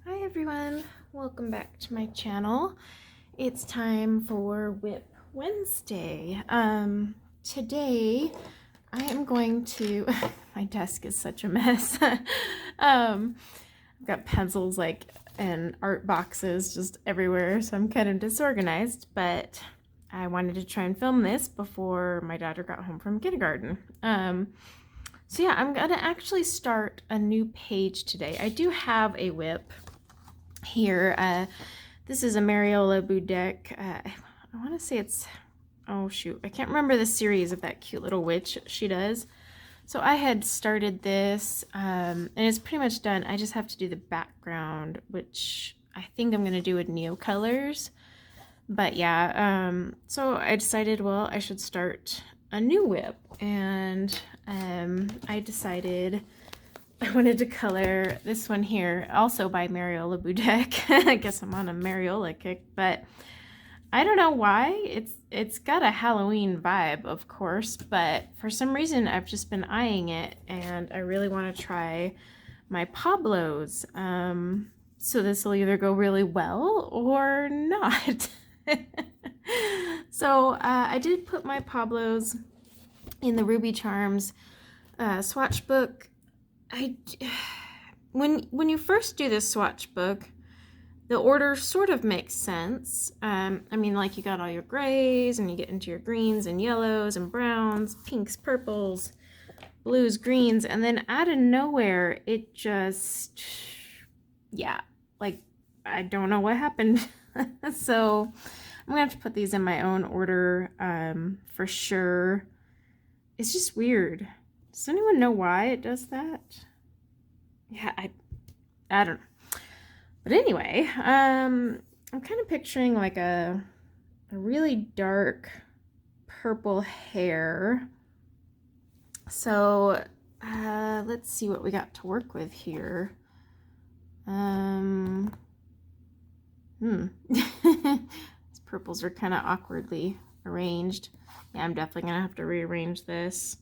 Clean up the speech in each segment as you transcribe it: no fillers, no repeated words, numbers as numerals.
Hi everyone, welcome back to my channel. It's time for WIP Wednesday. Today I am going to, my desk is such a mess. I've got pencils and art boxes just everywhere, so I'm kind of disorganized, but I wanted to try and film this before my daughter got home from kindergarten. So yeah, I'm gonna actually start a new page today. I do have a WIP here. This is a Mariola Budek. I want to say it's, oh shoot, I can't remember the series of that cute little witch she does. So I had started this, and it's pretty much done. I just have to do the background, which I think I'm going to do with Neo colors. But yeah, so I decided, well, I should start a new WIP, and I decided I wanted to color this one here, also by Mariola Budek. I guess I'm on a Mariola kick, but I don't know why. It's got a Halloween vibe, of course, but for some reason I've just been eyeing it, and I really want to try my Pablos. So this will either go really well or not. So I did put my Pablos in the Ruby Charms swatch book. When you first do this swatch book, the order sort of makes sense. I mean, like, you got all your grays, and you get into your greens and yellows and browns, pinks, purples, blues, greens, and then out of nowhere, it just, yeah, like, I don't know what happened. So I'm gonna have to put these in my own order for sure. It's just weird. Does anyone know why it does that? Yeah, I don't know. But anyway, I'm kind of picturing like a really dark purple hair. So let's see what we got to work with here. These purples are kind of awkwardly arranged. Yeah, I'm definitely gonna have to rearrange this.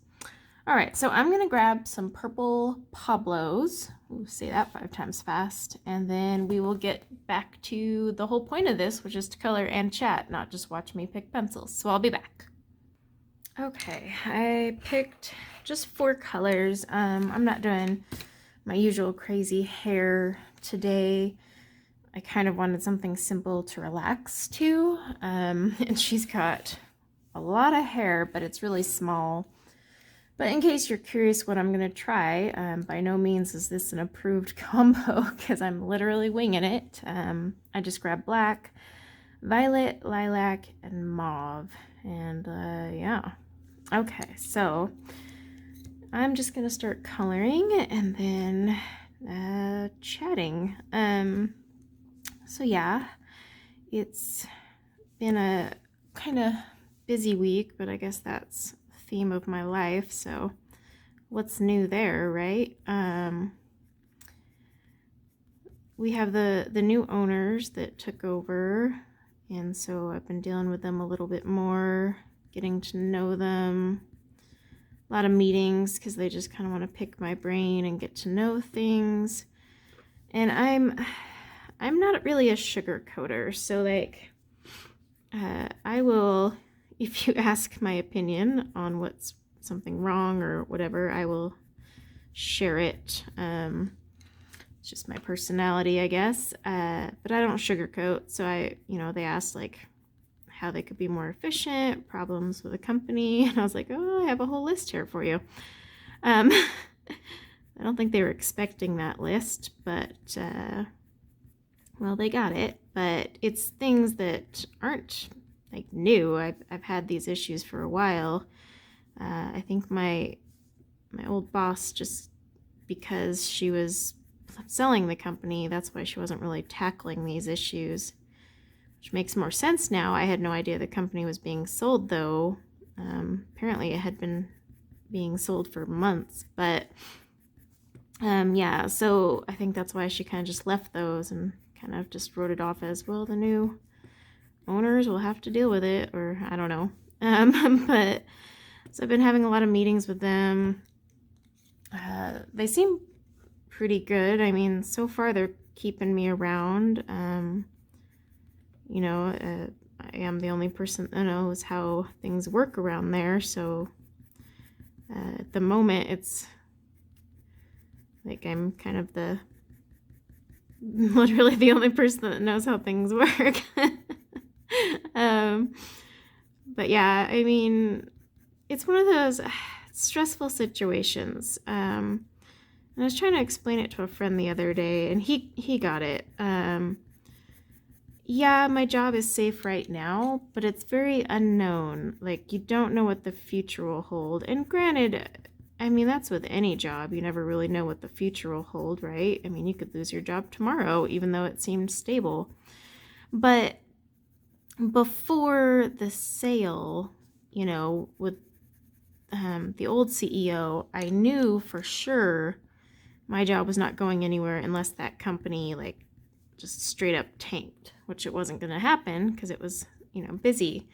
All right, so I'm gonna grab some purple Pablos. Ooh, say that 5 times fast. And then we will get back to the whole point of this, which is to color and chat, not just watch me pick pencils. So I'll be back. Okay, I picked just 4 colors. I'm not doing my usual crazy hair today. I kind of wanted something simple to relax to. And she's got a lot of hair, but it's really small. But in case you're curious what I'm going to try, by no means is this an approved combo, because I'm literally winging it. I just grabbed black, violet, lilac, and mauve. And yeah. Okay, so I'm just going to start coloring and then chatting. So yeah, it's been a kind of busy week, but I guess that's theme of my life, so what's new there, right? We have the new owners that took over, and so I've been dealing with them a little bit more, getting to know them. A lot of meetings because they just kind of want to pick my brain and get to know things. And I'm not really a sugar coater, so like I will, if you ask my opinion on what's something wrong or whatever, I will share it. It's just my personality, I guess. But I don't sugarcoat. So they asked like how they could be more efficient, problems with the company, and I was like, oh, I have a whole list here for you. I don't think they were expecting that list, but well, they got it. But it's things that aren't like new. I've had these issues for a while. I think my old boss, just because she was selling the company, that's why she wasn't really tackling these issues, which makes more sense now. I had no idea the company was being sold, though. Apparently it had been being sold for months, but yeah, so I think that's why she kind of just left those and kind of just wrote it off as, well, the new owners will have to deal with it, or I don't know. But so I've been having a lot of meetings with them. They seem pretty good. I mean, so far they're keeping me around. You know, I am the only person that knows how things work around there, so at the moment it's like I'm kind of the literally the only person that knows how things work. But yeah, I mean, it's one of those stressful situations. And I was trying to explain it to a friend the other day, and he got it. Yeah, my job is safe right now, but it's very unknown. Like, you don't know what the future will hold. And granted, I mean, that's with any job. You never really know what the future will hold, right? I mean, you could lose your job tomorrow, even though it seemed stable. But before the sale, you know, with the old CEO, I knew for sure my job was not going anywhere unless that company, like, just straight up tanked, which it wasn't going to happen because it was, you know, busy.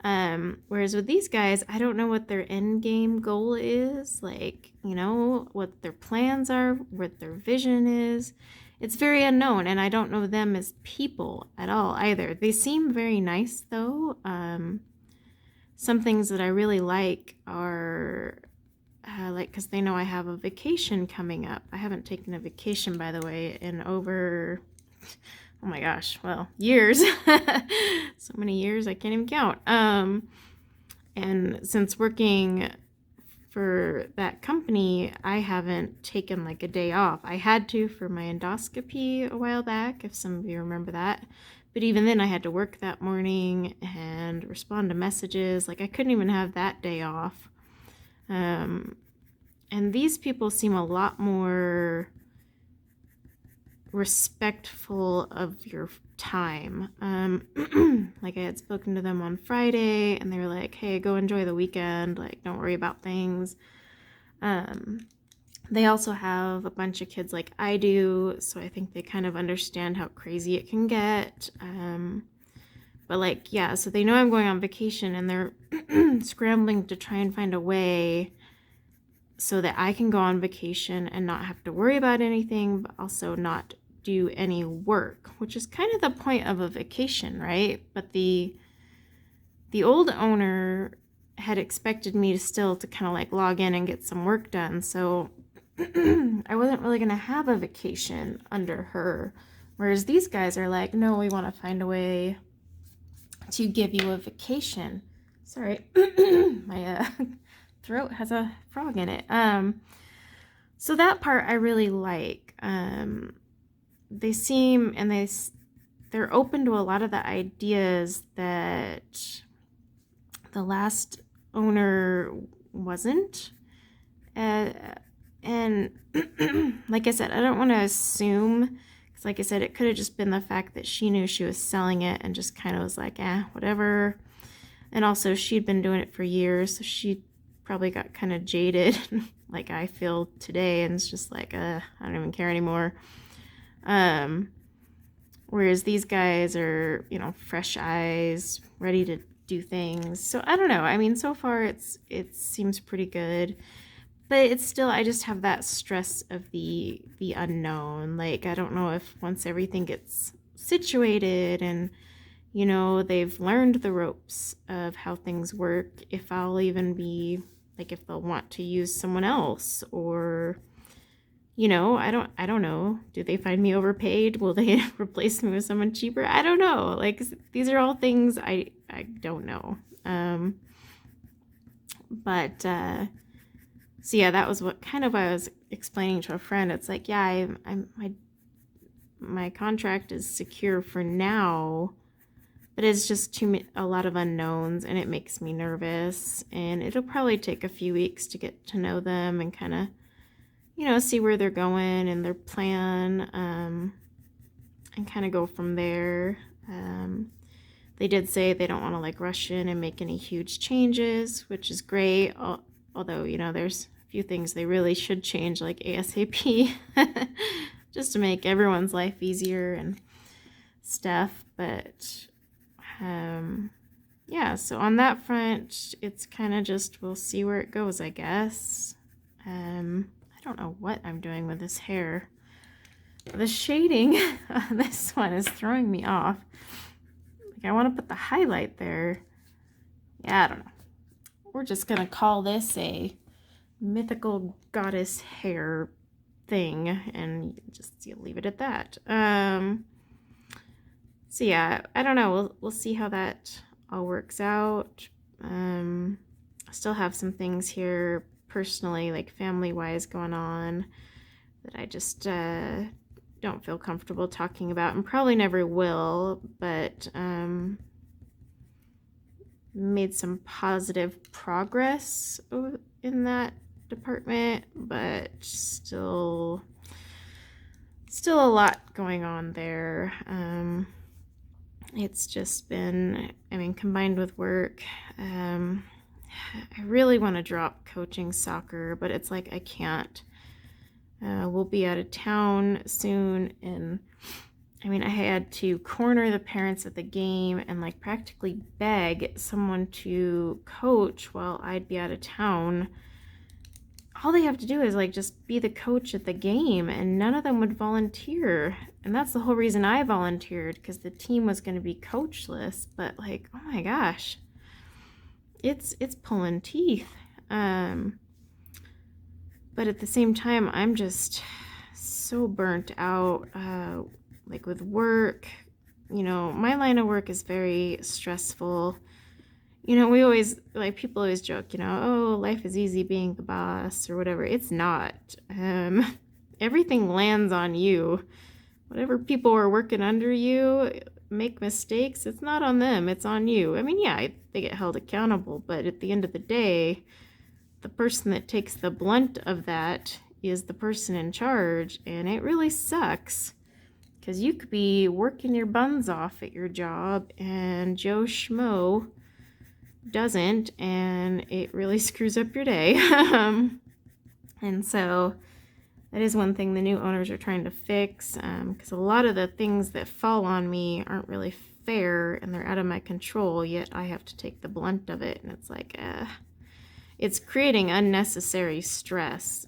Whereas with these guys, I don't know what their end game goal is, like, you know, what their plans are, what their vision is. It's very unknown, and I don't know them as people at all either. They seem very nice, though. Some things that I really like are like, because they know I have a vacation coming up. I haven't taken a vacation, by the way, in over, oh my gosh, well, years. So many years I can't even count. And since working for that company, I haven't taken like a day off. I had to for my endoscopy a while back, if some of you remember that. But even then I had to work that morning and respond to messages. Like, I couldn't even have that day off. And these people seem a lot more respectful of your time. Like, I had spoken to them on Friday, and they were like, hey, go enjoy the weekend. Like, don't worry about things. They also have a bunch of kids like I do, so I think they kind of understand how crazy it can get. But like, yeah, so they know I'm going on vacation, and they're scrambling to try and find a way so that I can go on vacation and not have to worry about anything, but also not do any work, which is kind of the point of a vacation, right? But the old owner had expected me to still to kind of like log in and get some work done, so I wasn't really going to have a vacation under her. Whereas these guys are like, no, we want to find a way to give you a vacation. Sorry, my throat has a frog in it. So that part I really like. They seem, and they're open to a lot of the ideas that the last owner wasn't. And like I said, I don't want to assume, because like I said, it could have just been the fact that she knew she was selling it and just kind of was like, whatever. And also she'd been doing it for years, so she probably got kind of jaded like I feel today, and it's just like, I don't even care anymore. Whereas these guys are, you know, fresh eyes, ready to do things. So I don't know. I mean, so far it seems pretty good. But it's still, I just have that stress of the unknown. Like, I don't know if once everything gets situated and, you know, they've learned the ropes of how things work, if I'll even be, like, if they'll want to use someone else, or, you know, I don't know. Do they find me overpaid? Will they replace me with someone cheaper? I don't know. Like, these are all things I don't know. So yeah, that was what kind of I was explaining to a friend. It's like, yeah, my contract is secure for now, but it's just a lot of unknowns, and it makes me nervous. And it'll probably take a few weeks to get to know them and kind of, you know, see where they're going and their plan, and kind of go from there. They did say they don't want to like rush in and make any huge changes, which is great. Although, you know, there's a few things they really should change, like ASAP, just to make everyone's life easier and stuff. But yeah, so on that front, it's kind of just, we'll see where it goes, I guess. I don't know what I'm doing with this hair. the shading on this one is throwing me off. Like, I want to put the highlight there. Yeah, I don't know. We're just going to call this a mythical goddess hair thing and just leave it at that. So yeah, I don't know. We'll see how that all works out. I still have some things here personally, like family-wise, going on that I just don't feel comfortable talking about, and probably never will. But made some positive progress in that department, but still a lot going on there. It's just been, I mean, combined with work, I really want to drop coaching soccer, but it's like I can't. We'll be out of town soon, and I mean, I had to corner the parents at the game and like practically beg someone to coach while I'd be out of town. All they have to do is like just be the coach at the game, and none of them would volunteer. And that's the whole reason I volunteered, because the team was going to be coachless. But like, oh my gosh, it's pulling teeth. But at the same time, I'm just so burnt out, like with work. You know, my line of work is very stressful. You know, we always, like, people always joke, you know, oh, life is easy being the boss or whatever. It's not. Everything lands on you. Whatever people are working under you make mistakes, it's not on them, it's on you. I mean, yeah, they get held accountable, but at the end of the day, the person that takes the blunt of that is the person in charge, and it really sucks. Because you could be working your buns off at your job, and Joe Schmo doesn't, and it really screws up your day. And so that is one thing the new owners are trying to fix, because a lot of the things that fall on me aren't really fair and they're out of my control, yet I have to take the blunt of it. And it's like, it's creating unnecessary stress.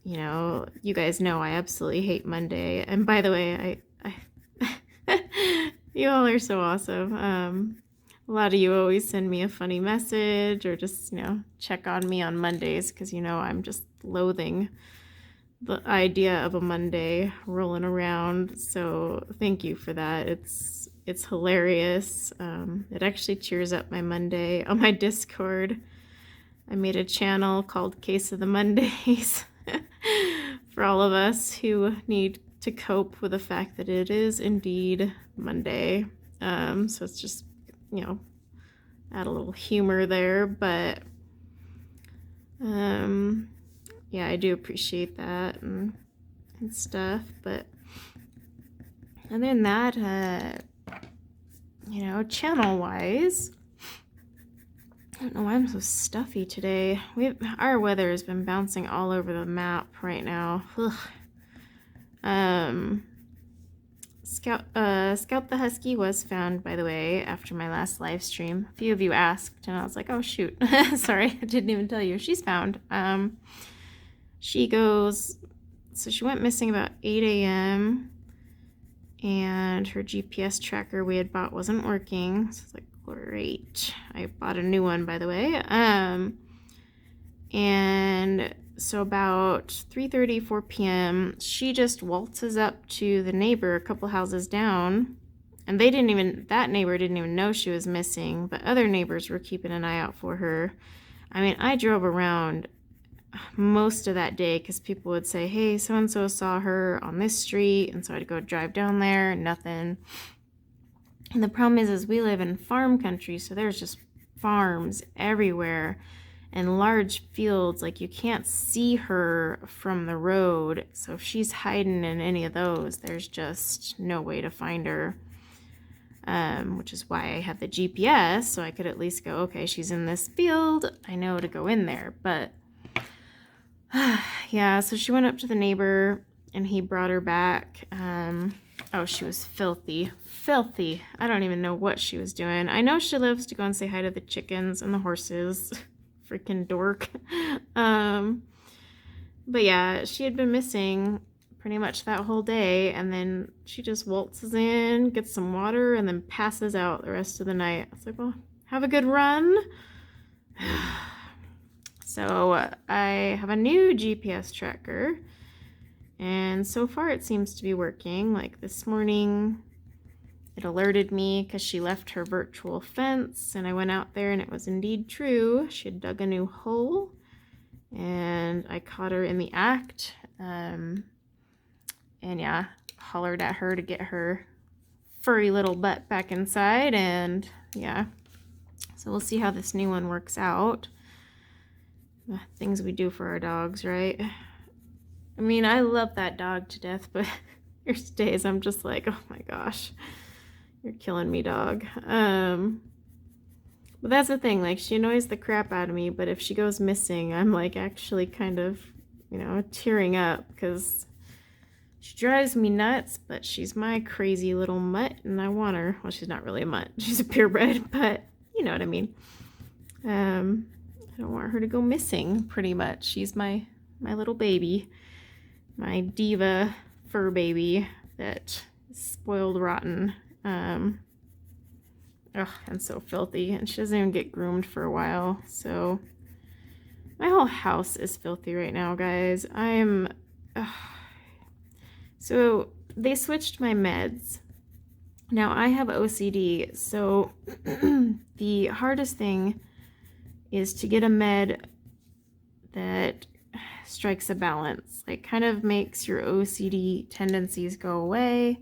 You know, you guys know I absolutely hate Monday. And by the way, I you all are so awesome. A lot of you always send me a funny message or just, you know, check on me on Mondays, because, you know, I'm just loathing the idea of a Monday rolling around. So thank you for that. It's hilarious. It actually cheers up my Monday. On my Discord, I made a channel called Case of the Mondays for all of us who need to cope with the fact that it is indeed Monday. So it's just, you know, add a little humor there, but yeah, I do appreciate that and stuff. But other than that, you know, channel wise, I don't know why I'm so stuffy today. Our weather has been bouncing all over the map right now. Ugh. Scout the Husky was found, by the way, after my last live stream. A few of you asked, and I was like, oh shoot, sorry, I didn't even tell you. She's found. She went missing about 8 a.m. and her GPS tracker we had bought wasn't working. So it's like, great. I bought a new one, by the way. And so about 3:30, 4 p.m., she just waltzes up to the neighbor a couple houses down, and that neighbor didn't even know she was missing, but other neighbors were keeping an eye out for her. I mean, I drove around most of that day because people would say, hey, so-and-so saw her on this street, and so I'd go drive down there, nothing. And the problem is we live in farm country, so there's just farms everywhere and large fields. Like, you can't see her from the road, so if she's hiding in any of those, there's just no way to find her. Which is why I have the GPS, so I could at least go, okay, she's in this field, I know to go in there. But yeah, so she went up to the neighbor and he brought her back. Oh, she was filthy. I don't even know what she was doing. I know she lives to go and say hi to the chickens and the horses. Freaking dork. But yeah, she had been missing pretty much that whole day, and then she just waltzes in, gets some water, and then passes out the rest of the night. I was like, well, have a good run. So I have a new GPS tracker, and so far it seems to be working. Like this morning, it alerted me because she left her virtual fence, and I went out there and it was indeed true. She had dug a new hole, and I caught her in the act. And yeah, hollered at her to get her furry little butt back inside, and yeah. So we'll see how this new one works out. Things we do for our dogs, right? I mean, I love that dog to death, but there's days I'm just like, oh my gosh, you're killing me, dog. But that's the thing, like, she annoys the crap out of me, but if she goes missing, I'm like actually kind of, you know, tearing up, because she drives me nuts, but she's my crazy little mutt, and I want her. Well, she's not really a mutt. She's a purebred, but you know what I mean. I don't want her to go missing, pretty much. She's my little baby, my diva fur baby that is spoiled rotten. And so filthy, and she doesn't even get groomed for a while. So my whole house is filthy right now, guys. So they switched my meds. Now I have OCD, so the hardest thing is to get a med that strikes a balance, like kind of makes your OCD tendencies go away,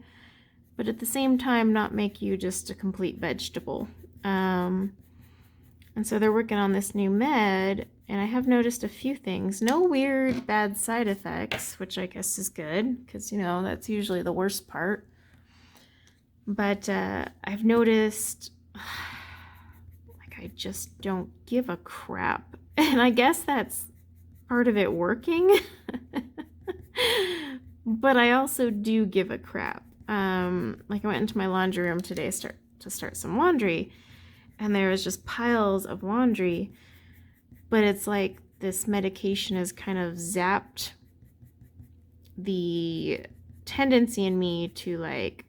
but at the same time not make you just a complete vegetable. And so they're working on this new med, and I have noticed a few things. No weird bad side effects, which I guess is good, because, you know, that's usually the worst part. But I've noticed, like, I just don't give a crap. And I guess that's part of it working. But I also do give a crap. Like, I went into my laundry room today to start some laundry, and there was just piles of laundry. But it's like this medication has kind of zapped the tendency in me to, like,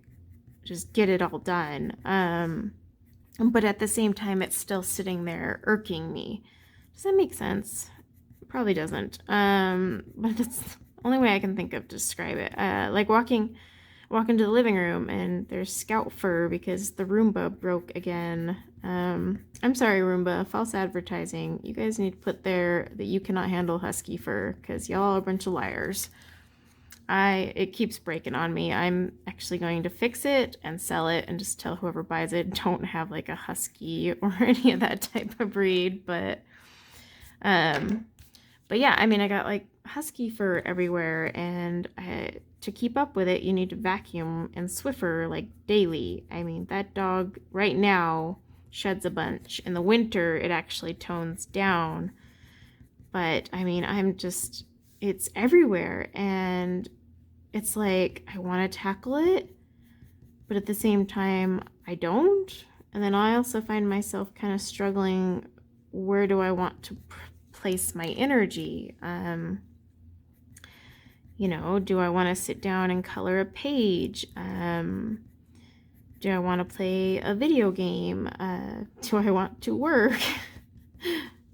just get it all done. But at the same time, it's still sitting there irking me. Does that make sense? It probably doesn't. But it's the only way I can think of to describe it. Like walk into the living room and there's scout fur because the Roomba broke again. I'm sorry, Roomba, false advertising. You guys need to put there that you cannot handle husky fur, because y'all are a bunch of liars. It keeps breaking on me. I'm actually going to fix it and sell it and just tell whoever buys it, don't have like a husky or any of that type of breed. But yeah, I mean, I got like husky fur everywhere, and to keep up with it, you need to vacuum and Swiffer like daily. I mean, that dog right now sheds a bunch. In the winter, it actually tones down. But I mean, it's everywhere, and it's like I want to tackle it, but at the same time I don't. And then I also find myself kind of struggling, where do I want to place my energy? You know, do I want to sit down and color a page? Do I want to play a video game? Do I want to work?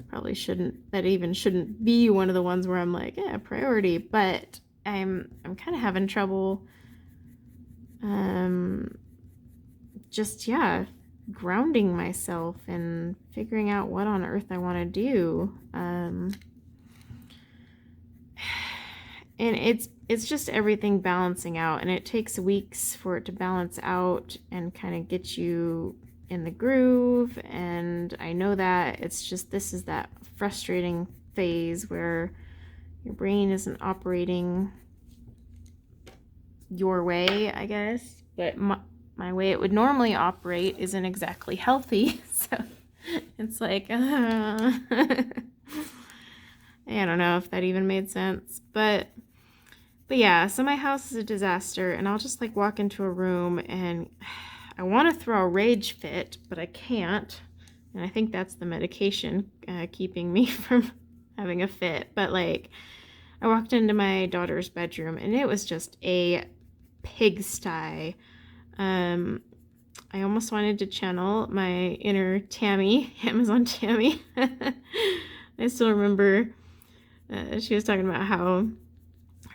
Probably shouldn't be one of the ones where I'm like, yeah, priority, but I'm kind of having trouble grounding myself and figuring out what on earth I want to do. And it's just everything balancing out, and it takes weeks for it to balance out and kind of get you in the groove. And I know that it's just, this is that frustrating phase where your brain isn't operating your way, I guess, but my way it would normally operate isn't exactly healthy. So it's like I don't know if that even made sense, but yeah, so my house is a disaster, and I'll just like walk into a room and I want to throw a rage fit, but I can't. And I think that's the medication keeping me from having a fit. But like, I walked into my daughter's bedroom and it was just a pigsty. I almost wanted to channel my inner Tammy, Amazon Tammy. I still remember she was talking about how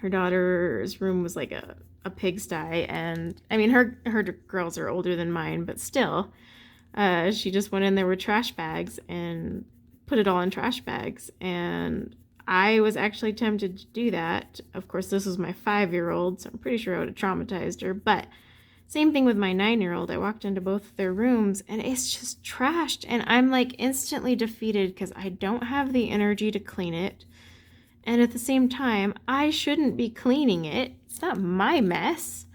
her daughter's room was like a pigsty, and I mean her girls are older than mine, but still, she just went in there with trash bags and put it all in trash bags, and I was actually tempted to do that. Of course, this was my 5-year-old, so I'm pretty sure I would have traumatized her, but same thing with my 9-year-old. I walked into both their rooms and it's just trashed, and I'm like instantly defeated because I don't have the energy to clean it. And at the same time, I shouldn't be cleaning it. It's not my mess.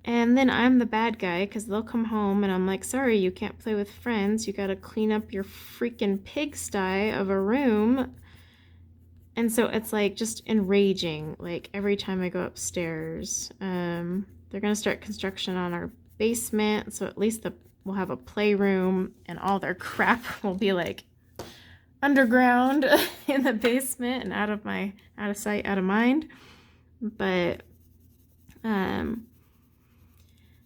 And then I'm the bad guy because they'll come home and I'm like, sorry, you can't play with friends. You got to clean up your freaking pigsty of a room. And so it's like just enraging. Like every time I go upstairs, they're going to start construction on our basement. So at least we'll have a playroom and all their crap will be like underground in the basement and out of sight, out of mind. But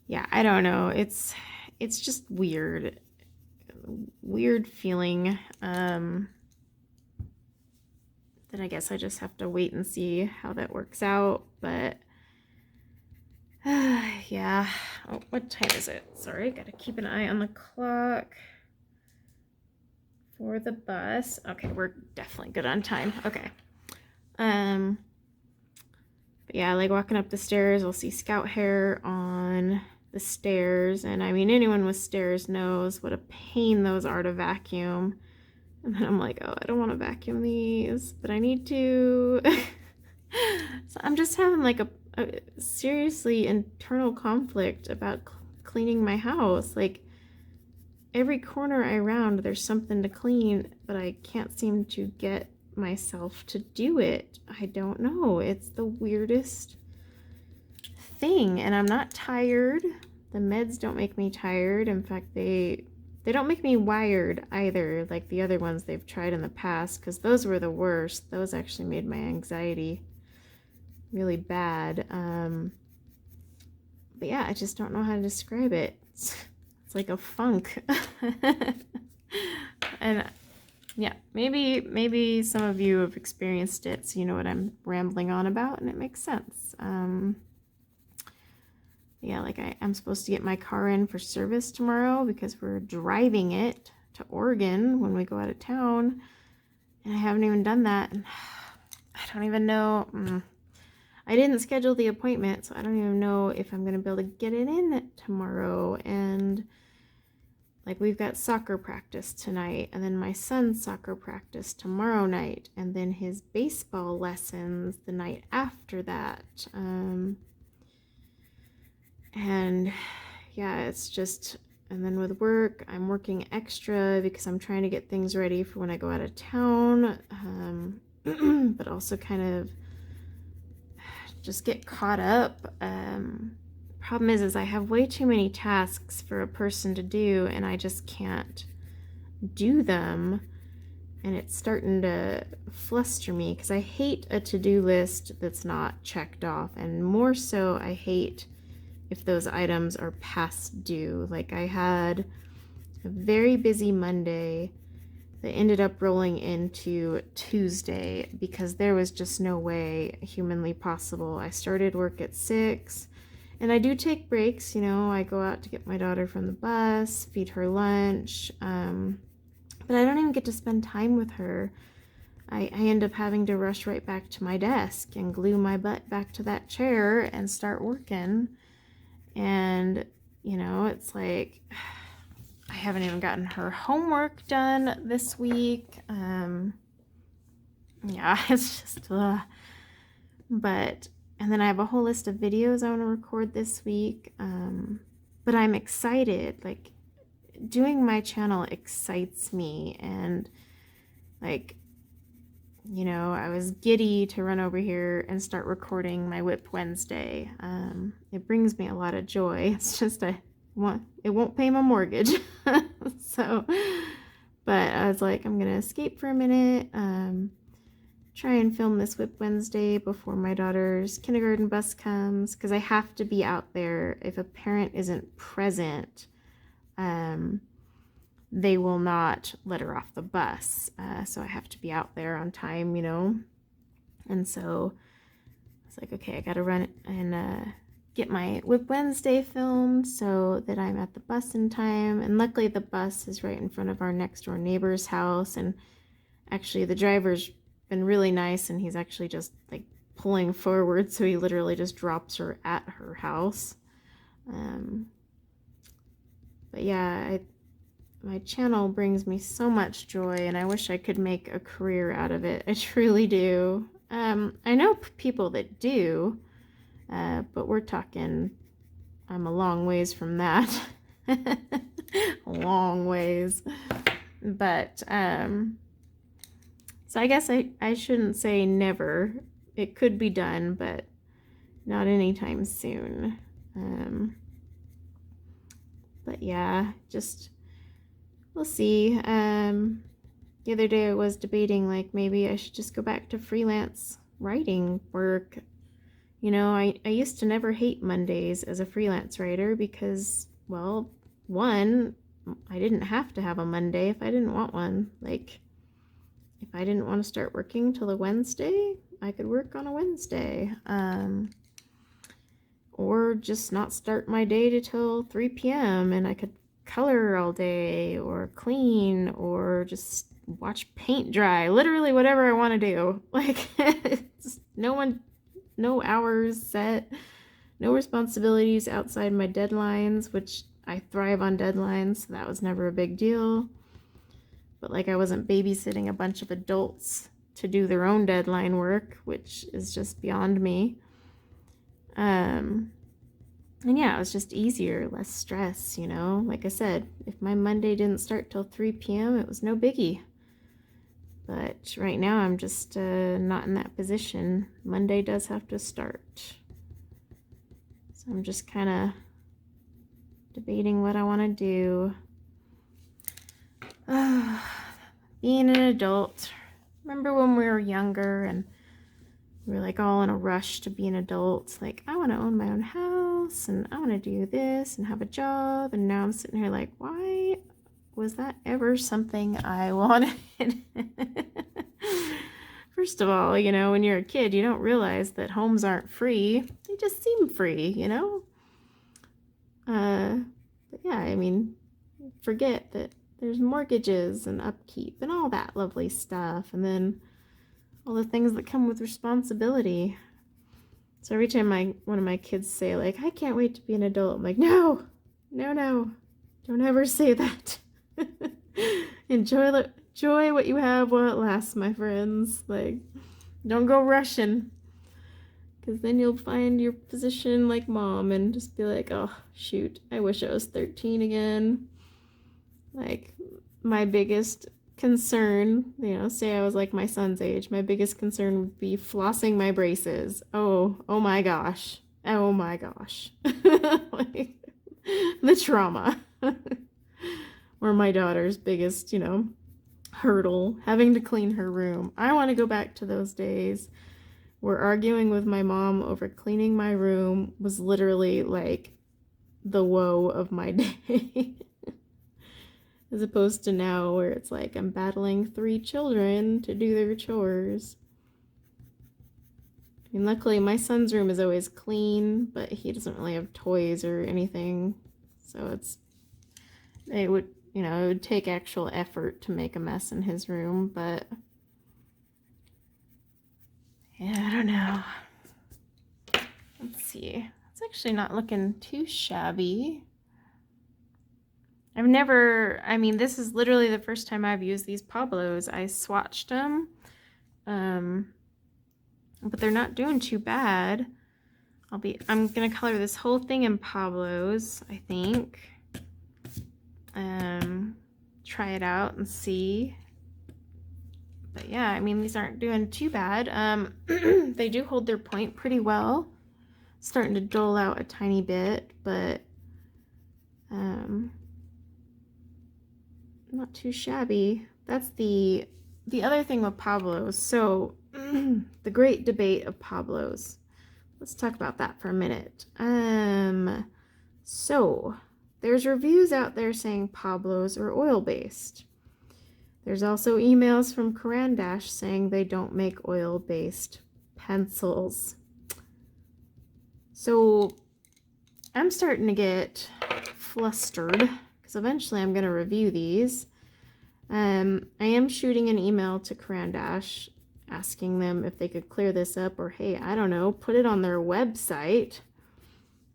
yeah, I don't know. It's just weird feeling. Then I guess I just have to wait and see how that works out. But yeah. Oh, what time is it? Sorry, gotta keep an eye on the clock for the bus. Okay, we're definitely good on time. Okay. But yeah, like walking up the stairs, I'll see scout hair on the stairs, and I mean anyone with stairs knows what a pain those are to vacuum. And then I'm like, oh, I don't want to vacuum these, but I need to. So I'm just having like a seriously internal conflict about cleaning my house. Like every corner I round, there's something to clean, but I can't seem to get myself to do it. I don't know. It's the weirdest thing, and I'm not tired. The meds don't make me tired. In fact, they don't make me wired either, like the other ones they've tried in the past, because those were the worst. Those actually made my anxiety really bad. But yeah, I just don't know how to describe it. It's like a funk. And yeah, maybe some of you have experienced it, so you know what I'm rambling on about, and it makes sense. Yeah, like I'm supposed to get my car in for service tomorrow because we're driving it to Oregon when we go out of town, and I haven't even done that. And I don't even know. I didn't schedule the appointment, so I don't even know if I'm gonna be able to get it in tomorrow. And like we've got soccer practice tonight, and then my son's soccer practice tomorrow night, and then his baseball lessons the night after that. And yeah, it's just, and then with work, I'm working extra because I'm trying to get things ready for when I go out of town, but also kind of just get caught up. Problem is I have way too many tasks for a person to do, and I just can't do them, and it's starting to fluster me because I hate a to-do list that's not checked off, and more so I hate if those items are past due. Like I had a very busy Monday that ended up rolling into Tuesday because there was just no way humanly possible. I started work at 6, and I do take breaks, you know. I go out to get my daughter from the bus, feed her lunch, but I don't even get to spend time with her. I end up having to rush right back to my desk and glue my butt back to that chair and start working. And, you know, it's like, I haven't even gotten her homework done this week. Yeah, it's just, but, and then I have a whole list of videos I want to record this week. But I'm excited. Like, doing my channel excites me. And, like, you know, I was giddy to run over here and start recording my WIP Wednesday. It brings me a lot of joy. It's just it won't pay my mortgage. So, but I was like, I'm gonna escape for a minute, try and film this WIP Wednesday before my daughter's kindergarten bus comes, because I have to be out there. If a parent isn't present, they will not let her off the bus. So I have to be out there on time, you know. And so it's like, okay, I got to run and get my WIP Wednesday filmed so that I'm at the bus in time. And luckily the bus is right in front of our next door neighbor's house. And actually the driver's been really nice, and he's actually just like pulling forward. So he literally just drops her at her house. But yeah, my channel brings me so much joy, and I wish I could make a career out of it. I truly do. I know people that do, but we're talking, I'm a long ways from that. A long ways. But, so I guess I shouldn't say never. It could be done, but not anytime soon. But yeah, just, we'll see. The other day I was debating, like, maybe I should just go back to freelance writing work. You know, I used to never hate Mondays as a freelance writer because, well, one, I didn't have to have a Monday if I didn't want one. Like, if I didn't want to start working till a Wednesday, I could work on a Wednesday. Or just not start my day till 3 p.m. and I could color all day or clean or just watch paint dry. Literally whatever I want to do. Like, no hours set, no responsibilities outside my deadlines, which I thrive on deadlines, so that was never a big deal. But like, I wasn't babysitting a bunch of adults to do their own deadline work, which is just beyond me. And yeah, it was just easier, less stress, you know. Like I said, if my Monday didn't start till 3 p.m., it was no biggie. But right now, I'm just not in that position. Monday does have to start. So I'm just kind of debating what I want to do. Being an adult. Remember when we were younger and we were like all in a rush to be an adult? Like, I want to own my own house and I want to do this and have a job. And now I'm sitting here like, why was that ever something I wanted? First of all, you know, when you're a kid, you don't realize that homes aren't free. They just seem free, you know? But yeah, I mean, forget that there's mortgages and upkeep and all that lovely stuff. And then all the things that come with responsibility. So every time one of my kids say, like, I can't wait to be an adult, I'm like, no, don't ever say that. Enjoy what you have while it lasts, my friends. Like, don't go rushing, because then you'll find your position like mom and just be like, oh shoot, I wish I was 13 again. Like, my biggest concern, you know, say I was like my son's age, my biggest concern would be flossing my braces. Oh my gosh. Like, the trauma. Or my daughter's biggest, you know, hurdle, having to clean her room. I want to go back to those days where arguing with my mom over cleaning my room was literally like the woe of my day. As opposed to now where it's like I'm battling 3 children to do their chores. I mean, luckily my son's room is always clean, but he doesn't really have toys or anything. So it would take actual effort to make a mess in his room, but yeah, I don't know. Let's see. It's actually not looking too shabby. This is literally the first time I've used these Pablos. I swatched them, but they're not doing too bad. I'm gonna color this whole thing in Pablos, I think. Try it out and see. But yeah, I mean, these aren't doing too bad. They do hold their point pretty well. Starting to dull out a tiny bit, but not too shabby. That's the other thing with Pablo's. So the great debate of Pablo's. Let's talk about that for a minute. So there's reviews out there saying Pablo's are oil-based. There's also emails from Caran saying they don't make oil-based pencils. So I'm starting to get flustered because eventually I'm going to review these. I am shooting an email to Caran asking them if they could clear this up, or hey, I don't know, put it on their website,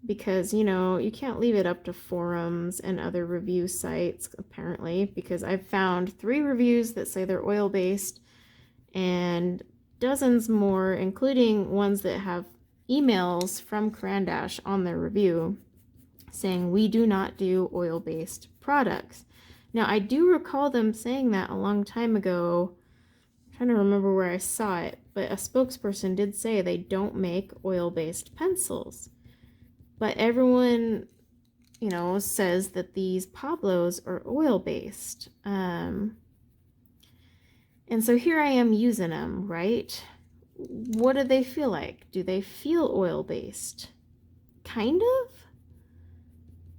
because you know you can't leave it up to forums and other review sites apparently, because I've found 3 reviews that say they're oil-based and dozens more, including ones that have emails from Caran on their review saying we do not do oil-based products. Now I do recall them saying that a long time ago. I'm trying to remember where I saw it, but a spokesperson did say they don't make oil-based pencils. But everyone, you know, says that these Pablos are oil-based. And so here I am using them, right? What do they feel like? Do they feel oil-based? Kind of?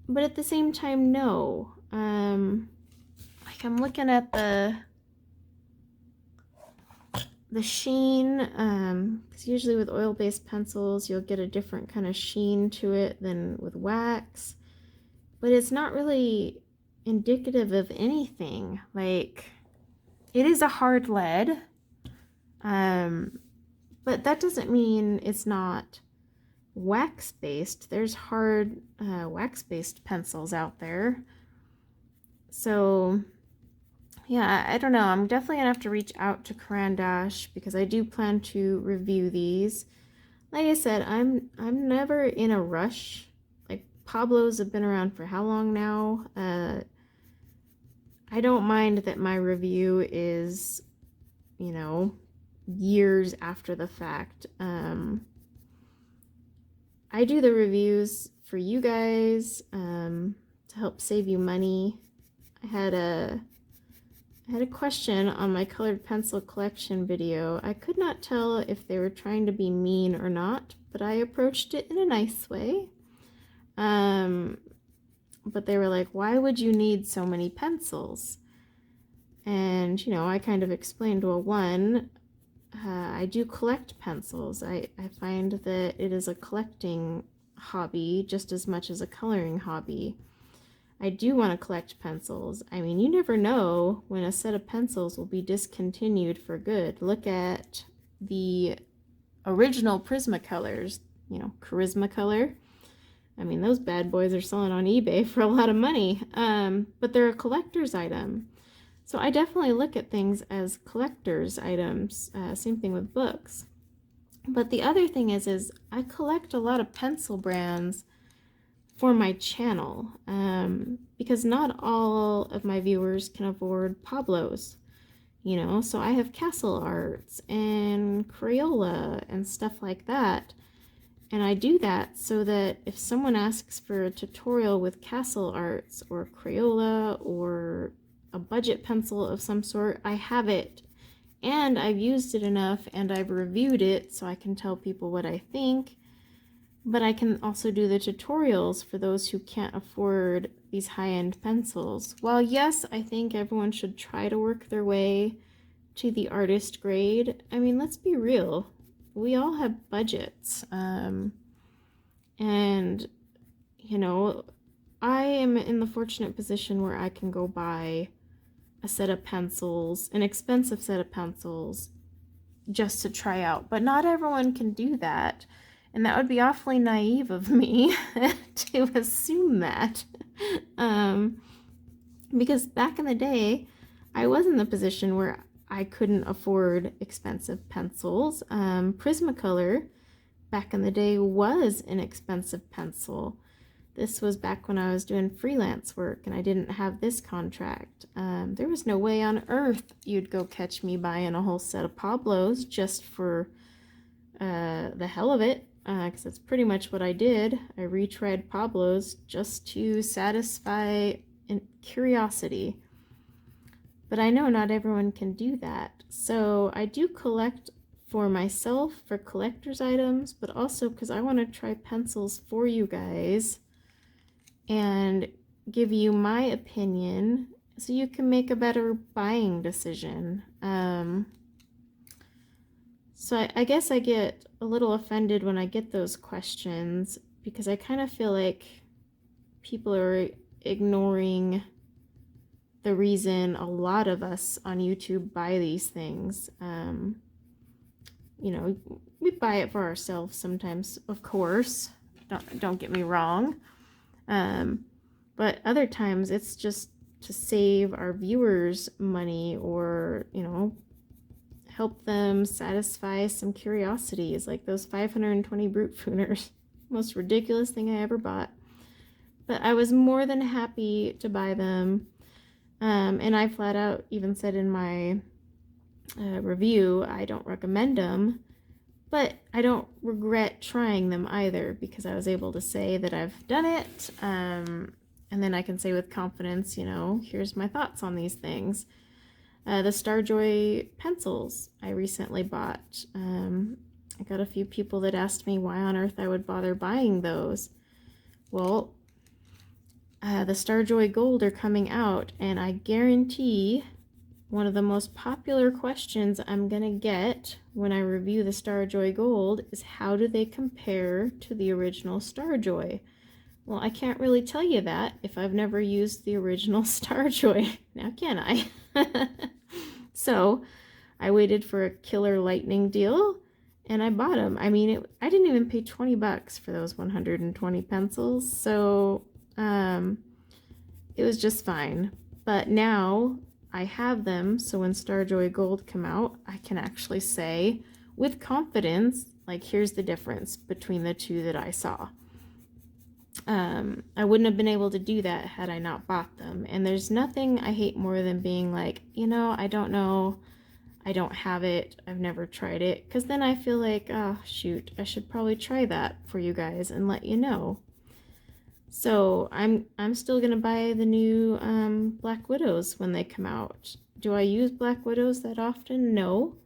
But at the same time, no. Like I'm looking at the sheen, because usually with oil-based pencils you'll get a different kind of sheen to it than with wax, but it's not really indicative of anything. Like, it is a hard lead, but that doesn't mean it's not wax-based. There's hard wax-based pencils out there. So yeah, I don't know. I'm definitely gonna have to reach out to Caran because I do plan to review these. Like I said, I'm never in a rush. Like, Pablo's have been around for how long now? I don't mind that my review is, you know, years after the fact. I do the reviews for you guys to help save you money. I had a question on my colored pencil collection video. I could not tell if they were trying to be mean or not, but I approached it in a nice way. But they were like, why would you need so many pencils? And, you know, I kind of explained, well, one, I do collect pencils. I find that it is a collecting hobby just as much as a coloring hobby. I do want to collect pencils. I mean, you never know when a set of pencils will be discontinued for good. Look at the original Prismacolors, you know, Charismacolor. I mean, those bad boys are selling on eBay for a lot of money, but they're a collector's item. So I definitely look at things as collector's items. Same thing with books. But the other thing is I collect a lot of pencil brands for my channel, because not all of my viewers can afford Pablo's, you know, so I have Castle Arts and Crayola and stuff like that, and I do that so that if someone asks for a tutorial with Castle Arts or Crayola or a budget pencil of some sort, I have it, and I've used it enough and I've reviewed it so I can tell people what I think. But I can also do the tutorials for those who can't afford these high-end pencils. While yes, I think everyone should try to work their way to the artist grade, I mean, let's be real. We all have budgets. And, you know, I am in the fortunate position where I can go buy a set of pencils, an expensive set of pencils, just to try out. But not everyone can do that. And that would be awfully naive of me to assume that. Because back in the day, I was in the position where I couldn't afford expensive pencils. Prismacolor, back in the day, was an expensive pencil. This was back when I was doing freelance work and I didn't have this contract. There was no way on earth you'd go catch me buying a whole set of Pablo's just for the hell of it. Because that's pretty much what I did. I retried Pablo's just to satisfy curiosity. But I know not everyone can do that. So I do collect for myself for collector's items, but also because I want to try pencils for you guys and give you my opinion so you can make a better buying decision. So I guess I get a little offended when I get those questions because I kind of feel like people are ignoring the reason a lot of us on YouTube buy these things. You know, we buy it for ourselves sometimes, of course. Don't get me wrong. But other times it's just to save our viewers money or, you know, help them satisfy some curiosities, like those 520 brute fooners. Most ridiculous thing I ever bought. But I was more than happy to buy them. And I flat out even said in my review, I don't recommend them, but I don't regret trying them either because I was able to say that I've done it. And then I can say with confidence, you know, here's my thoughts on these things. The Starjoy pencils I recently bought. I got a few people that asked me why on earth I would bother buying those. Well, the Starjoy Gold are coming out, and I guarantee one of the most popular questions I'm going to get when I review the Starjoy Gold is how do they compare to the original Starjoy? Well, I can't really tell you that if I've never used the original Starjoy. Now can I? So I waited for a killer lightning deal and I bought them. I mean, I didn't even pay 20 bucks for those 120 pencils. So it was just fine. But now I have them, so when Starjoy Gold come out, I can actually say with confidence, like, here's the difference between the two that I saw. I wouldn't have been able to do that had I not bought them. And there's nothing I hate more than being like, you know, I don't know, I don't have it, I've never tried it. Because then I feel like, oh, shoot, I should probably try that for you guys and let you know. So I'm still gonna buy the new Black Widows when they come out. Do I use Black Widows that often? No.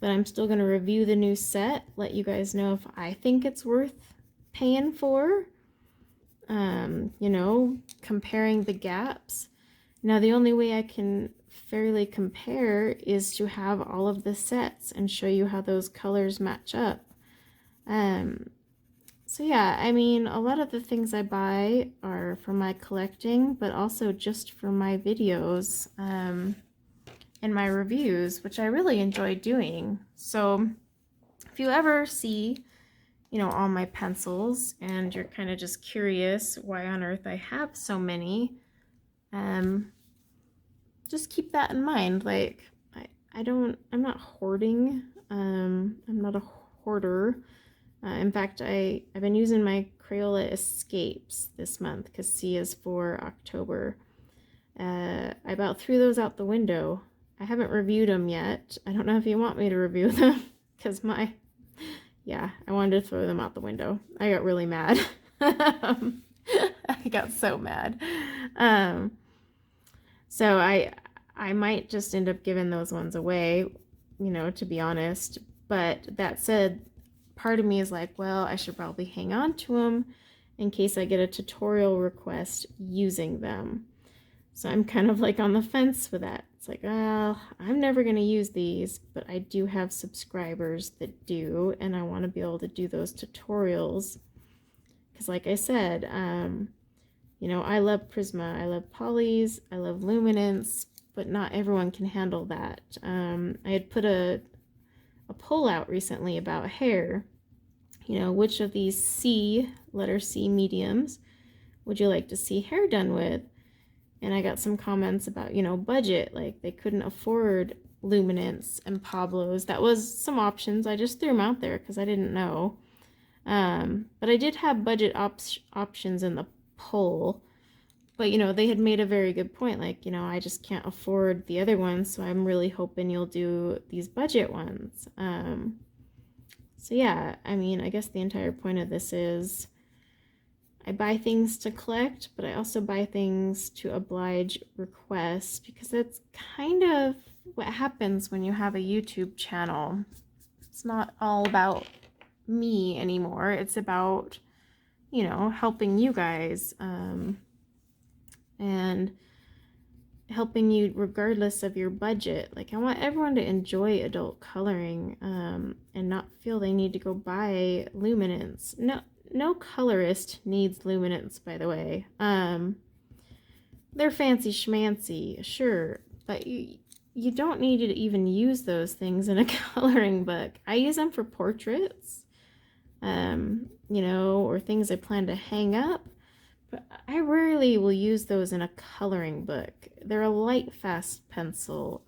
But I'm still gonna review the new set, let you guys know if I think it's worth paying for. You know, comparing the gaps. Now the only way I can fairly compare is to have all of the sets and show you how those colors match up. So yeah, I mean, a lot of the things I buy are for my collecting, but also just for my videos and my reviews, which I really enjoy doing. So if you ever see, you know, all my pencils and you're kind of just curious why on earth I have so many, just keep that in mind. Like, I'm not hoarding. I'm not a hoarder. In fact, I've been using my Crayola Escapes this month because C is for October. I about threw those out the window. I haven't reviewed them yet. I don't know if you want me to review them because yeah, I wanted to throw them out the window. I got really mad. I got so mad. So I might just end up giving those ones away, you know, to be honest. But that said, part of me is like, well, I should probably hang on to them in case I get a tutorial request using them. So I'm kind of like on the fence with that. It's like, well, I'm never going to use these, but I do have subscribers that do, and I want to be able to do those tutorials. Because like I said, you know, I love Prisma, I love polys, I love luminance, but not everyone can handle that. I had put a poll out recently about hair. You know, which of these letter C mediums would you like to see hair done with? And I got some comments about, you know, budget, like they couldn't afford luminance and Pablo's. That was some options. I just threw them out there because I didn't know. But I did have budget options in the poll. But, you know, they had made a very good point. Like, you know, I just can't afford the other ones, so I'm really hoping you'll do these budget ones. So yeah, I mean, I guess the entire point of this is I buy things to collect, but I also buy things to oblige requests because that's kind of what happens when you have a YouTube channel. It's not all about me anymore. It's about, you know, helping you guys, and helping you regardless of your budget. Like, I want everyone to enjoy adult coloring, and not feel they need to go buy luminance. No colorist needs luminance, by the way. They're fancy schmancy, sure, but you don't need to even use those things in a coloring book. I use them for portraits, you know, or things I plan to hang up, but I rarely will use those in a coloring book. They're a light, fast pencil.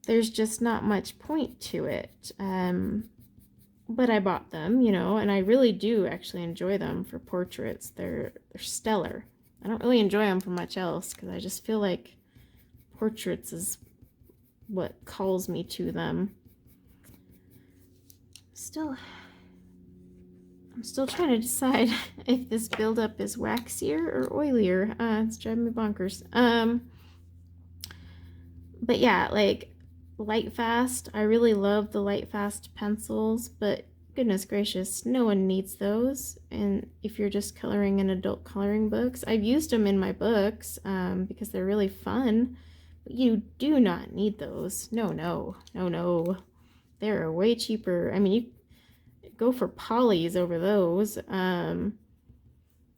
There's just not much point to it. But I bought them, you know, and I really do actually enjoy them for portraits. They're stellar. I don't really enjoy them for much else because I just feel like portraits is what calls me to them. I'm still trying to decide if this buildup is waxier or oilier. It's driving me bonkers. But yeah, like light fast. I really love the light fast pencils, but goodness gracious, no one needs those. And if you're just coloring in adult coloring books, I've used them in my books because they're really fun. But you do not need those. No. They're way cheaper. I mean, you go for polys over those. And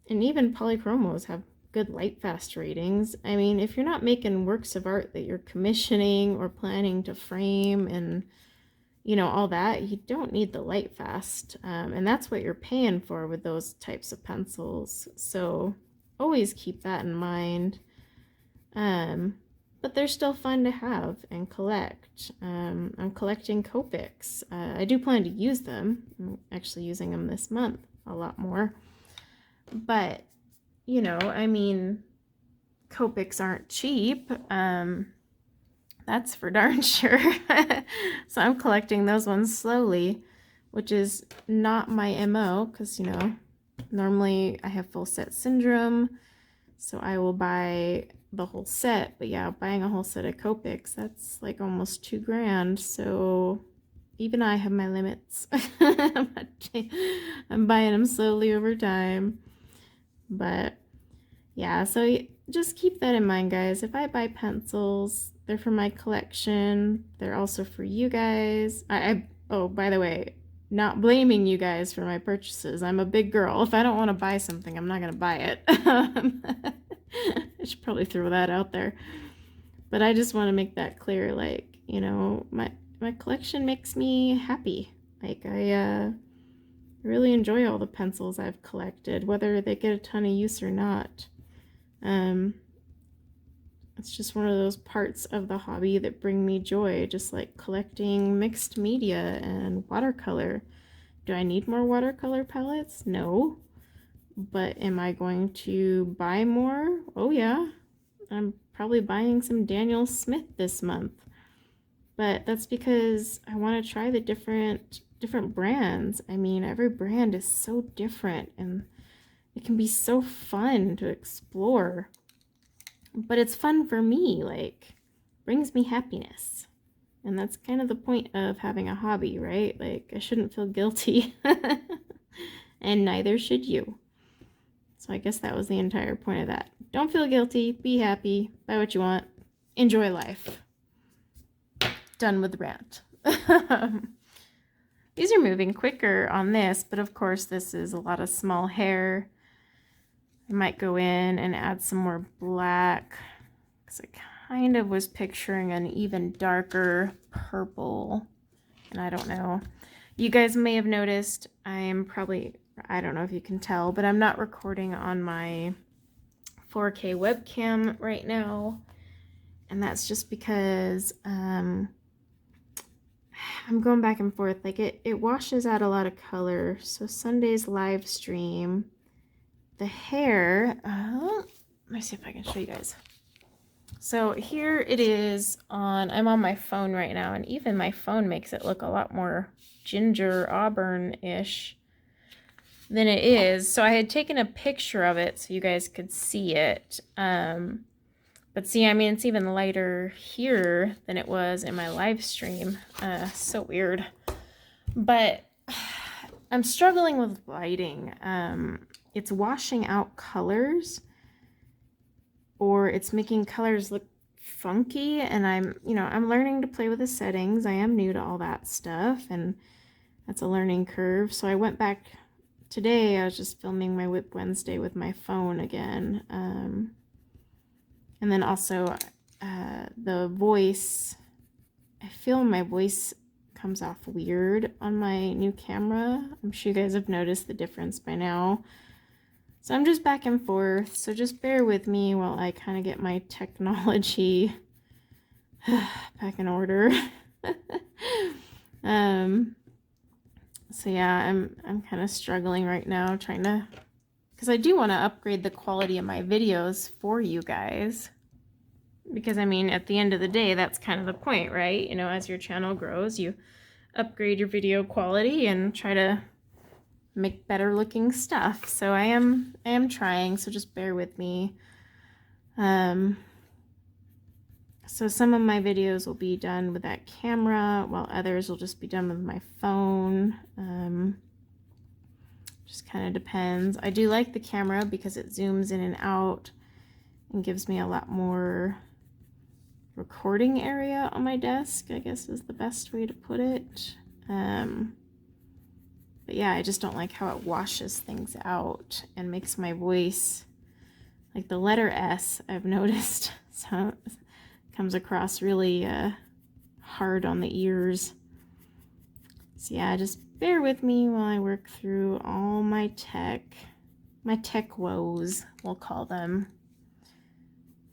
even polychromos have good light fast ratings. I mean, if you're not making works of art that you're commissioning or planning to frame and, you know, all that, you don't need the light fast. And that's what you're paying for with those types of pencils. So always keep that in mind. But they're still fun to have and collect. I'm collecting Copics. I do plan to use them. I'm actually using them this month a lot more. But, you know, I mean, Copics aren't cheap. That's for darn sure. So I'm collecting those ones slowly, which is not my MO because, you know, normally I have full set syndrome. So I will buy the whole set, but yeah, buying a whole set of Copics, that's like almost $2,000. So even I have my limits. I'm buying them slowly over time. But yeah, so just keep that in mind, guys. If I buy pencils, they're for my collection. They're also for you guys. Oh, by the way, not blaming you guys for my purchases. I'm a big girl. If I don't want to buy something, I'm not going to buy it. I should probably throw that out there. But I just want to make that clear. Like, you know, my collection makes me happy. Like, I really enjoy all the pencils I've collected, whether they get a ton of use or not. It's just one of those parts of the hobby that bring me joy, just like collecting mixed media and watercolor. Do I need more watercolor palettes? No. But am I going to buy more? Oh yeah. I'm probably buying some Daniel Smith this month. But that's because I want to try the different brands. I mean, every brand is so different and it can be so fun to explore. But it's fun for me, like, brings me happiness. And that's kind of the point of having a hobby, right? Like, I shouldn't feel guilty. And neither should you. So I guess that was the entire point of that. Don't feel guilty, be happy, buy what you want, enjoy life. Done with the rant. These are moving quicker on this, but of course this is a lot of small hair. I might go in and add some more black because I kind of was picturing an even darker purple, and I don't know. You guys may have noticed I'm probably, I don't know if you can tell, but I'm not recording on my 4K webcam right now, and that's just because I'm going back and forth. Like it washes out a lot of color. So Sunday's live stream, the hair, let me see if I can show you guys. So here it is I'm on my phone right now, and even my phone makes it look a lot more ginger auburn-ish than it is. So I had taken a picture of it so you guys could see it. But see, I mean, it's even lighter here than it was in my live stream. So weird. But I'm struggling with lighting. It's washing out colors, or it's making colors look funky, and I'm learning to play with the settings. I am new to all that stuff, and that's a learning curve. So I went back today. I was just filming my WIP Wednesday with my phone again. And then also the voice, I feel my voice comes off weird on my new camera. I'm sure you guys have noticed the difference by now. So I'm just back and forth. So just bear with me while I kind of get my technology back in order. So yeah, I'm kind of struggling right now, trying to, because I do want to upgrade the quality of my videos for you guys. Because I mean, at the end of the day, that's kind of the point, right? You know, as your channel grows, you upgrade your video quality and try to make better looking stuff. So I am trying, so just bear with me. So some of my videos will be done with that camera, while others will just be done with my phone. Just kind of depends. I do like the camera because it zooms in and out and gives me a lot more recording area on my desk, I guess is the best way to put it. But yeah, I just don't like how it washes things out and makes my voice, like the letter S, I've noticed, so it comes across really hard on the ears. So yeah, just bear with me while I work through all my tech woes, we'll call them.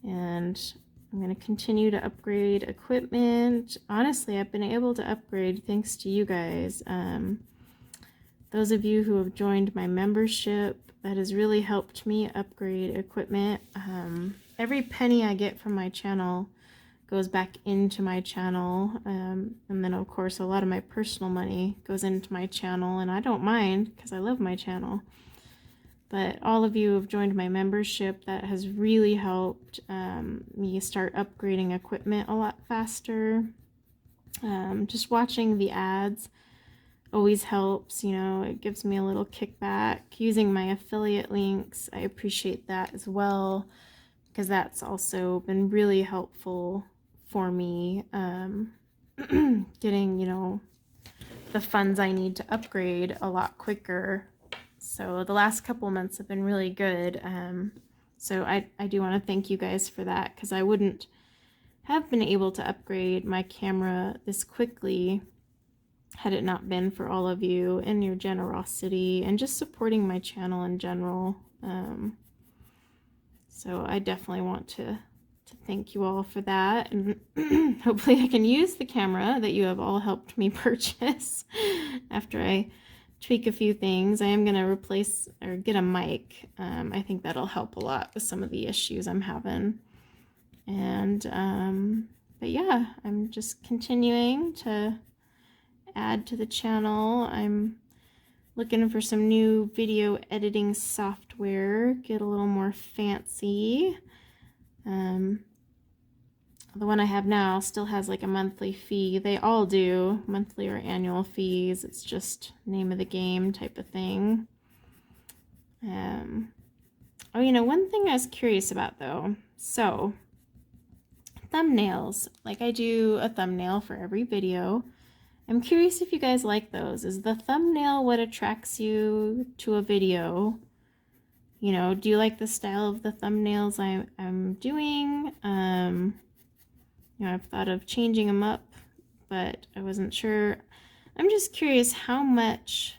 And I'm going to continue to upgrade equipment. Honestly, I've been able to upgrade thanks to you guys. Those of you who have joined my membership, that has really helped me upgrade equipment. Every penny I get from my channel goes back into my channel. And then, of course, a lot of my personal money goes into my channel. And I don't mind because I love my channel. But all of you have joined my membership. That has really helped me start upgrading equipment a lot faster. Just watching the ads always helps, you know, it gives me a little kickback. Using my affiliate links, I appreciate that as well, because that's also been really helpful for me getting, you know, the funds I need to upgrade a lot quicker. So the last couple months have been really good. So I do want to thank you guys for that, because I wouldn't have been able to upgrade my camera this quickly had it not been for all of you and your generosity and just supporting my channel in general. So I definitely want to thank you all for that, and hopefully I can use the camera that you have all helped me purchase after I tweak a few things. I am going to replace or get a mic. I think that'll help a lot with some of the issues I'm having. And but yeah, I'm just continuing to add to the channel. I'm looking for some new video editing software, get a little more fancy. The one I have now still has like a monthly fee. They all do, monthly or annual fees. It's just name of the game type of thing. Oh, you know, one thing I was curious about though. So, thumbnails. Like I do a thumbnail for every video. I'm curious if you guys like those. Is the thumbnail what attracts you to a video? You know, do you like the style of the thumbnails I'm doing? You know, I've thought of changing them up, but I wasn't sure. I'm just curious how much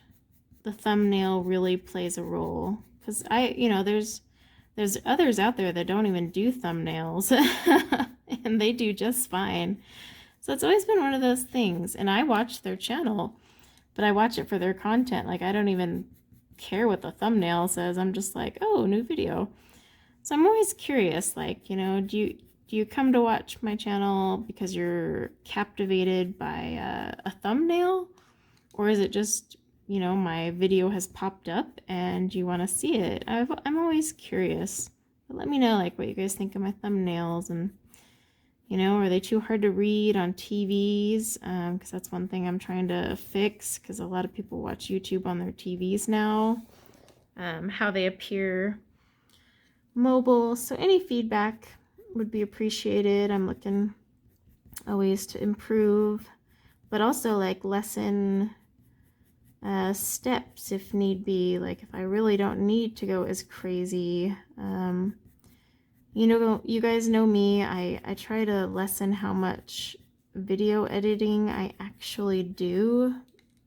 the thumbnail really plays a role. Because you know, there's others out there that don't even do thumbnails, and they do just fine. So it's always been one of those things, and I watch their channel, but I watch it for their content. Like, I don't even care what the thumbnail says. I'm just like, oh, new video. So I'm always curious, like, you know, do you come to watch my channel because you're captivated by a thumbnail? Or is it just, you know, my video has popped up and you want to see it? I'm always curious But let me know like what you guys think of my thumbnails, and you know, are they too hard to read on TVs? Because that's one thing I'm trying to fix, because a lot of people watch YouTube on their TVs now. How they appear mobile. So any feedback would be appreciated. I'm looking always to improve, but also like lesson steps if need be. Like if I really don't need to go as crazy. You know, you guys know me, I try to lessen how much video editing I actually do,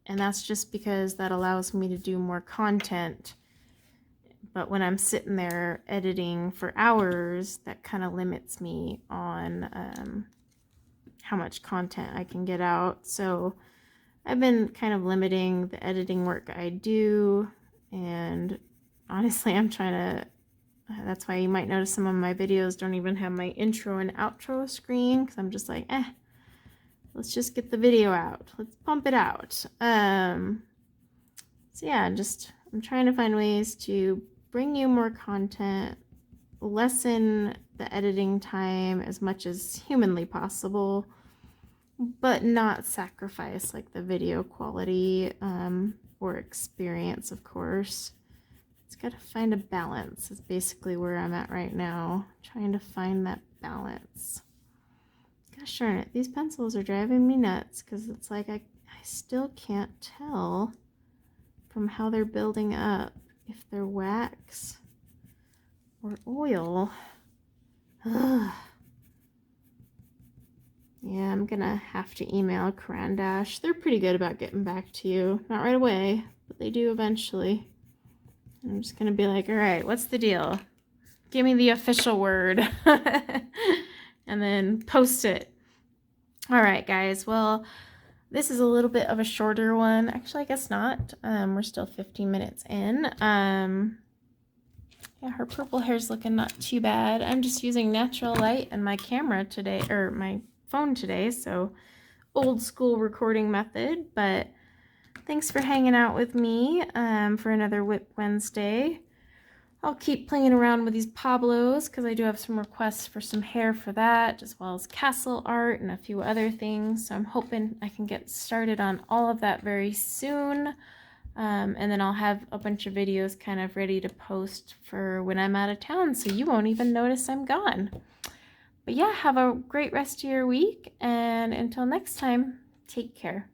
and that's just because that allows me to do more content. But when I'm sitting there editing for hours, that kind of limits me on how much content I can get out. So I've been kind of limiting the editing work I do, and honestly, I'm trying to, that's why you might notice some of my videos don't even have my intro and outro screen, because I'm just like, let's just get the video out. Let's pump it out. So yeah, I'm trying to find ways to bring you more content, lessen the editing time as much as humanly possible, but not sacrifice like the video quality or experience, of course. It's got to find a balance is basically where I'm at right now, trying to find that balance. Gosh darn it, these pencils are driving me nuts, because it's like I still can't tell from how they're building up if they're wax or oil. Ugh. Yeah, I'm gonna have to email Caran d'Ache. They're pretty good about getting back to you. Not right away, but they do eventually. I'm just gonna be like, all right, what's the deal? Give me the official word. And then post it. All right, guys. Well, this is a little bit of a shorter one. Actually, I guess not. We're still 15 minutes in. Yeah, her purple hair's looking not too bad. I'm just using natural light and my camera today, or my phone today, so old school recording method. But thanks for hanging out with me for another WIP Wednesday. I'll keep playing around with these Pablos, because I do have some requests for some hair for that, as well as castle art and a few other things. So I'm hoping I can get started on all of that very soon. And then I'll have a bunch of videos kind of ready to post for when I'm out of town, so you won't even notice I'm gone. But yeah, have a great rest of your week, and until next time, take care.